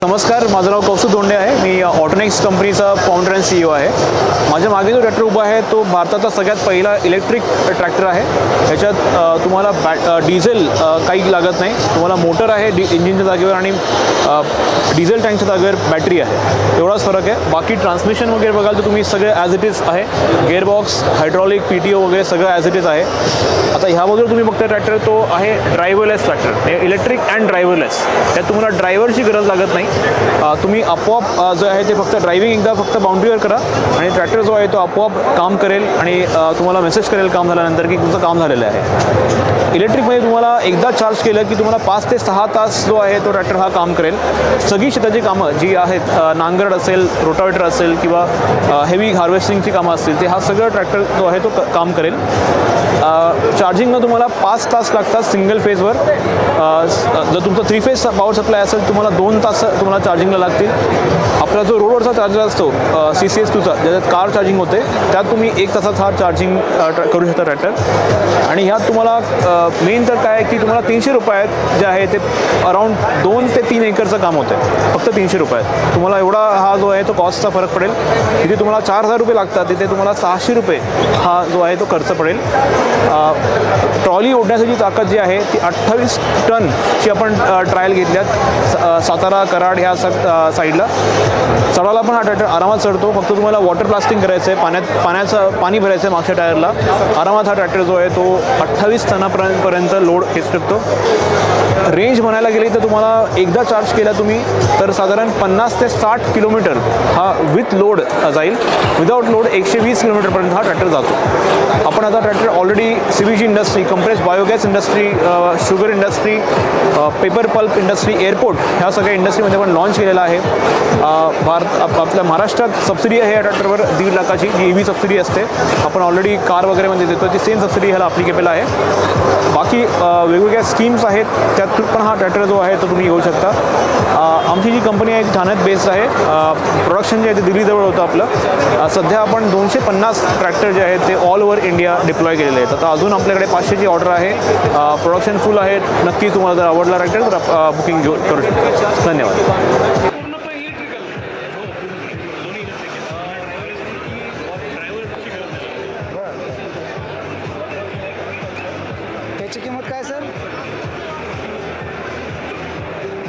नमस्कार, माझं नाव कौस्तुभ दोंडे आहे. मी ऑटोनेक्स कंपनीचा फाउंडर अँड CEO आहे. माझ्या मागे जो ट्रॅक्टर उभा आहे तो भारताचा सगळ्यात पहिला इलेक्ट्रिक ट्रॅक्टर आहे. ह्याच्यात तुम्हाला डिझेल काही लागत नाही. तुम्हाला मोटर आहे इंजिनच्या जागेवर आणि डिझेल टँकच्या जागेवर बॅटरी आहे. एवढाच फरक आहे. बाकी ट्रान्समिशन वगैरे बघाल तर तुम्ही सगळे ॲज इट इज आहे. गेअरबॉक्स, हायड्रॉलिक, PTO वगैरे सगळं ॲज इट इज आहे. आता ह्या बाजूला तुम्ही बघता ट्रॅक्टर तो आहे driverless tractor. Electric and driverless. त्यात तुम्हाला ड्रायव्हरची गरज लागत नाही. तुम्ही आपोआप जो आहे ते फक्त ड्रायव्हिंग एकदा फक्त बाउंड्रीवर करा आणि ट्रॅक्टर जो आहे तो आपोआप काम करेल आणि तुम्हाला मेसेज करेल काम झाल्यानंतर की तुमचं काम झालेलं आहे. इलेक्ट्रिकमध्ये तुम्हाला एकदा चार्ज केलं की तुम्हाला 5 ते 6 तास जो आहे तो ट्रॅक्टर हा काम करेल. सगळी शेताची कामं जी आहेत, नांगरट असेल, रोटावेटर असेल किंवा हेवी हार्वेस्टिंगची कामं असतील, ते हा सगळं ट्रॅक्टर जो आहे तो काम करेल. चार्जिंगनं तुम्हाला 5 तास लागतात सिंगल फेजवर. जर तुमचं 3 फेज पॉवर सप्लाय असेल तुम्हाला 2 तास तुम्हाला चार्जिंगला लागतील. आपला जो रोडवरचा चार्जर असतो CCS2चा, ज्याच्यात कार चार्जिंग होते, त्यात तुम्ही 1 तासात हा चार्जिंग करू शकता ट्रॅक्टर. आणि ह्यात तुम्हाला मेन तर काय आहे की तुम्हाला 300 रुपयात जे आहे ते अराऊंड 2 ते 3 एकरचं काम होतं आहे. फक्त 300 रुपयात तुम्हाला एवढा हा जो आहे तो कॉस्टचा फरक पडेल. तिथे तुम्हाला 4,000 रुपये लागतात, तिथे तुम्हाला 600 रुपये हा जो आहे तो खर्च पडेल. ट्रॉली ओढण्यासाठी ताकद जी आहे ती 28 टनची आपण ट्रायल घेतल्यात सातारा, कराड ह्या साईडला. चढायला पण हा ट्रॅक्टर आरामात चढतो. फक्त तुम्हाला वॉटर ब्लास्टिंग करायचं आहे, पाणी भरायचं आहे मागच्या टायरला. आरामात हा ट्रॅक्टर जो आहे तो 28 टनापर्यंत लोड खेचू शकतो. रेंज म्हणायला गेली तर तुम्हाला एकदा चार्ज केला तुम्ही तर साधारण 50 ते 60 किलोमीटर हा विथ लोड जाईल. विदाऊट लोड 120 किलोमीटरपर्यंत हा ट्रॅक्टर जातो. आपण आता tractor already CBG industry, compress biogas industry, sugar industry, paper pulp industry, airport ह्या सगळ्या इंडस्ट्रीमध्ये आपण लॉन्च केलेला आहे. आपल्या महाराष्ट्रात सबसिडी आहे या ट्रॅक्टरवर 1.5 लाखाची, जी EV सबसिडी असते. आपण ऑलरेडी कार वगैरेमध्ये देतो, ती सेम सबसिडी ह्याला अप्लिकेबल आहे. बाकी वेगवेगळ्या स्कीम्स आहेत, त्यात पण हा ट्रॅक्टर जो आहे तो तुम्ही घेऊ शकता. आमची जी कंपनी आहे ती ठाण्यात बेस्ड आहे. प्रोडक्शन जे आहे ते दिल्लीजवळ होतं आपलं. सध्या आपण 250 ट्रॅक्टर जे आहेत ते ऑल ओव्हर इंडिया डिप्लॉय केलेले आहेत. आता अजून आपल्याकडे 500ची ऑर्डर आहे. प्रोडक्शन फुल आहे. नक्की तुम्हाला जर आवडला ट्रॅक्टर तर बुकिंग करू शकता. धन्यवाद.